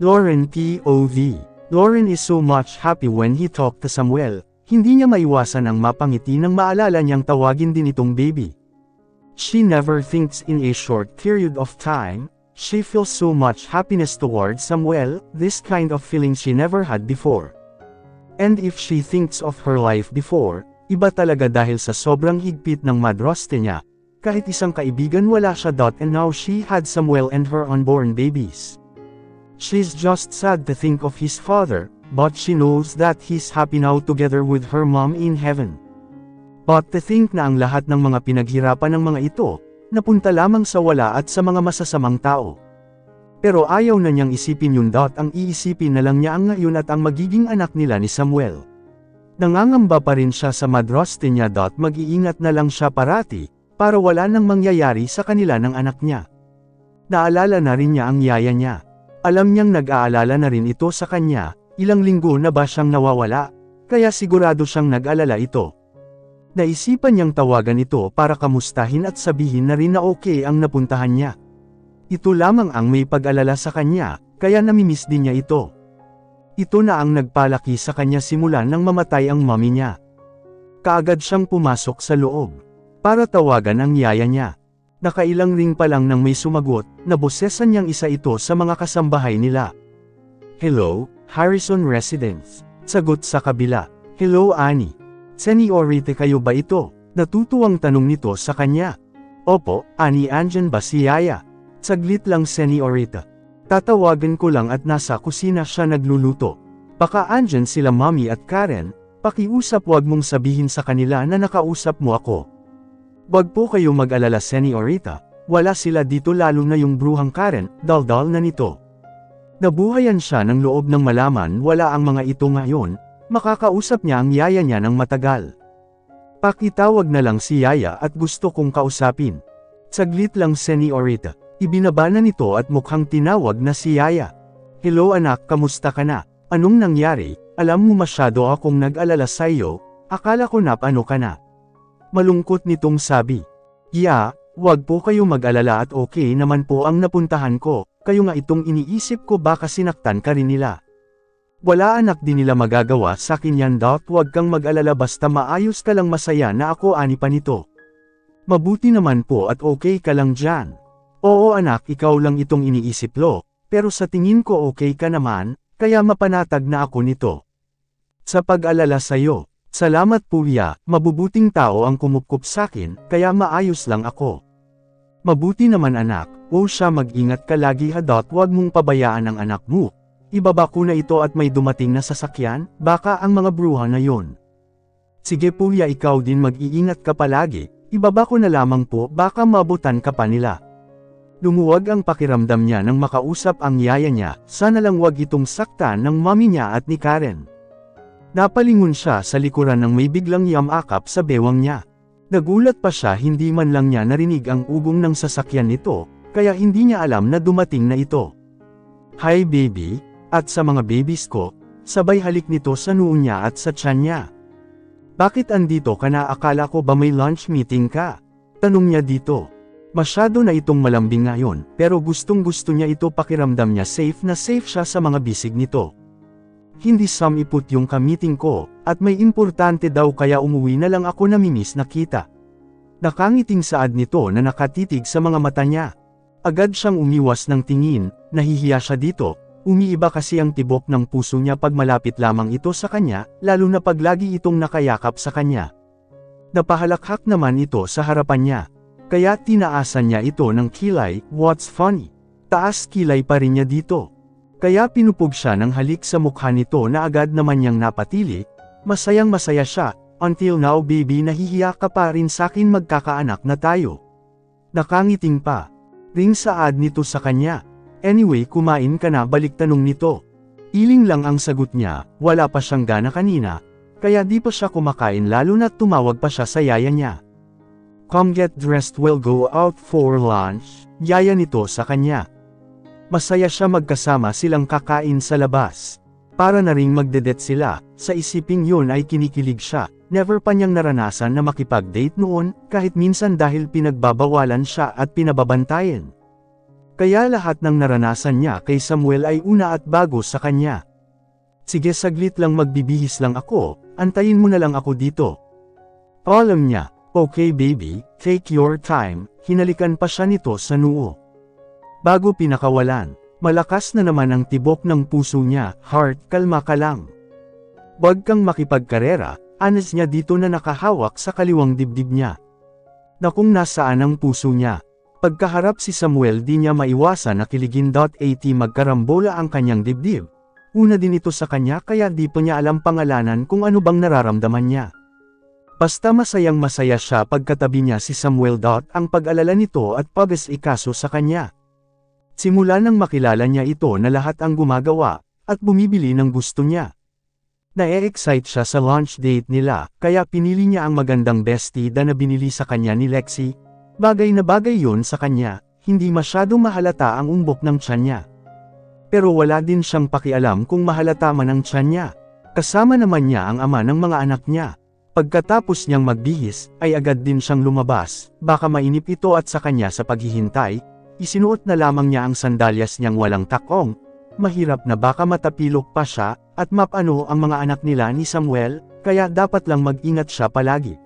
Lauren POV. Lauren is so much happy when he talked to Samuel. Hindi niya maiwasan ang mapangiti nang maalala niyang tawagin din itong baby. She never thinks in a short period of time. She feels so much happiness towards Samuel, this kind of feeling she never had before. And if she thinks of her life before, iba talaga dahil sa sobrang higpit ng madroste niya. Kahit isang kaibigan wala siya. And now she had Samuel and her unborn babies. She's just sad to think of his father, but she knows that he's happy now together with her mom in heaven. But to think na ang lahat ng mga pinaghirapan ng mga ito, napunta lamang sa wala at sa mga masasamang tao. Pero ayaw na niyang isipin yun. Ang iisipin na lang niya ang ngayon at ang magiging anak nila ni Samuel. Nangangamba pa rin siya sa madroste niya. Mag-iingat na lang siya parati, para wala nang mangyayari sa kanila ng anak niya. Naalala na rin niya ang yaya niya. Alam niyang nag-aalala na rin ito sa kanya, ilang linggo na ba siyang nawawala, kaya sigurado siyang nag-alala ito. Naisipan niyang tawagan ito para kamustahin at sabihin na rin na okay ang napuntahan niya. Ito lamang ang may pag-alala sa kanya, kaya namimiss din niya ito. Ito na ang nagpalaki sa kanya simula nang mamatay ang mommy niya. Kaagad siyang pumasok sa loob para tawagan ang yaya niya. Nakailang ring pa lang nang may sumagot, nabosesan niyang isa ito sa mga kasambahay nila. Hello, Harrison Residence. Sagot sa kabila. Hello Annie. Senorita kayo ba ito? Natutuwang tanong nito sa kanya. Opo, Annie, andyan ba si Yaya? Saglit lang Senorita. Tatawagan ko lang at nasa kusina siya nagluluto. Baka andyan sila Mommy at Karen, pakiusap, wag mong sabihin sa kanila na nakausap mo ako. Wag po kayo mag-alala Senorita, wala sila dito lalo na yung bruhang Karen, daldal na nito. Nabuhayan siya ng loob ng malaman wala ang mga ito ngayon. Makakausap niya ang yaya niya ng matagal. Pakitawag na lang si Yaya at gusto kong kausapin. Saglit lang Senorita. Ibinaba na nito at mukhang tinawag na si Yaya. Hello anak, kamusta ka na? Anong nangyari? Alam mo masyado akong nag-alala sa iyo, akala ko napano ka na. Malungkot nitong sabi. Yeah, wag po kayo mag-alala at okay naman po ang napuntahan ko, kayo nga itong iniisip ko baka sinaktan ka rin nila. Wala anak, di nila magagawa sa akin yan. Wag kang mag-alala basta maayos ka lang, masaya na ako ani pa nito. Mabuti naman po at okay ka lang dyan. Oo anak, ikaw lang itong iniisip lo, pero sa tingin ko okay ka naman, kaya mapanatag na ako nito. Sa pag-alala sa'yo, salamat po ya, mabubuting tao ang kumupkup sakin, kaya maayos lang ako. Mabuti naman anak, o siya mag-ingat ka lagi ha. Wag mong pabayaan ang anak mo. Ibaba ko na ito at may dumating na sasakyan, baka ang mga bruha na yon. Sige po ya, ikaw din mag-iingat ka palagi, ibaba ko na lamang po baka mabutan ka pa nila. Lumuwag ang pakiramdam niya nang makausap ang yaya niya, sana lang wag itong saktan ng mami niya at ni Karen. Napalingon siya sa likuran nang may biglang yamakap sa bewang niya. Nagulat pa siya, hindi man lang niya narinig ang ugong ng sasakyan nito, kaya hindi niya alam na dumating na ito. Hi baby. At sa mga babies ko, sabay halik nito sa noo niya at sa tiyan niya. Bakit andito ka na, akala ko ba may lunch meeting ka? Tanong niya dito. Masyado na itong malambing ngayon, pero gustong gusto niya ito, pakiramdam niya safe na safe siya sa mga bisig nito. Hindi samiput yung ka-meeting ko, at may importante daw kaya umuwi na lang ako, namimiss na kita. Nakangiting saad nito na nakatitig sa mga mata niya. Agad siyang umiwas ng tingin, nahihiya siya dito. Umiiba kasi ang tibok ng puso niya pag malapit lamang ito sa kanya, lalo na pag lagi itong nakayakap sa kanya. Napahalakhak naman ito sa harapan niya. Kaya tinaasan niya ito ng kilay. What's funny? Taas kilay pa rin niya dito. Kaya pinupog siya ng halik sa mukha nito na agad naman niyang napatili. Masayang masaya siya. Until now baby, nahihiya ka pa rin sakin, magkakaanak na tayo. Nakangiting pa ring saad nito sa kanya. Anyway, kumain ka na, balik tanong nito. Iling lang ang sagot niya, wala pa siyang gana kanina, kaya di pa siya kumakain lalo na tumawag pa siya sa yaya niya. Come get dressed, we'll go out for lunch, yaya nito sa kanya. Masaya siya magkasama silang kakain sa labas. Para na ring magdedet sila, sa isiping yun ay kinikilig siya, never pa niyang naranasan na makipag-date noon, kahit minsan dahil pinagbabawalan siya at pinababantayan. Kaya lahat ng naranasan niya kay Samuel ay una at bago sa kanya. Sige saglit lang magbibihis lang ako, antayin mo na lang ako dito. Alam niya, okay baby, take your time, hinalikan pa siya nito sa noo. Bago pinakawalan, malakas na naman ang tibok ng puso niya, heart kalma ka lang. Huwag kang makipagkarera, anas niya dito na nakahawak sa kaliwang dibdib niya. Na kung nasaan ang puso niya. Pagkaharap si Samuel di niya maiwasan na kiligin. At magkarambola ang kanyang dibdib. Una din ito sa kanya kaya di pa niya alam pangalanan kung ano bang nararamdaman niya. Basta masayang masaya siya pagkatabi niya si Samuel. Ang pag-alala nito at pag-asikaso sa kanya. Simula nang makilala niya ito na lahat ang gumagawa, at bumibili ng gusto niya. Na-excite siya sa lunch date nila, kaya pinili niya ang magandang bestie na binili sa kanya ni Lexi. Bagay na bagay yon sa kanya, hindi masyadong mahalata ang umbok ng tiyan niya. Pero wala din siyang pakialam kung mahalata man ang tiyan niya. Kasama naman niya ang ama ng mga anak niya. Pagkatapos niyang magbihis, ay agad din siyang lumabas, baka mainip ito at sa kanya sa paghihintay, isinuot na lamang niya ang sandalyas niyang walang takong. Mahirap na baka matapilok pa siya, at mapano ang mga anak nila ni Samuel, kaya dapat lang mag-ingat siya palagi.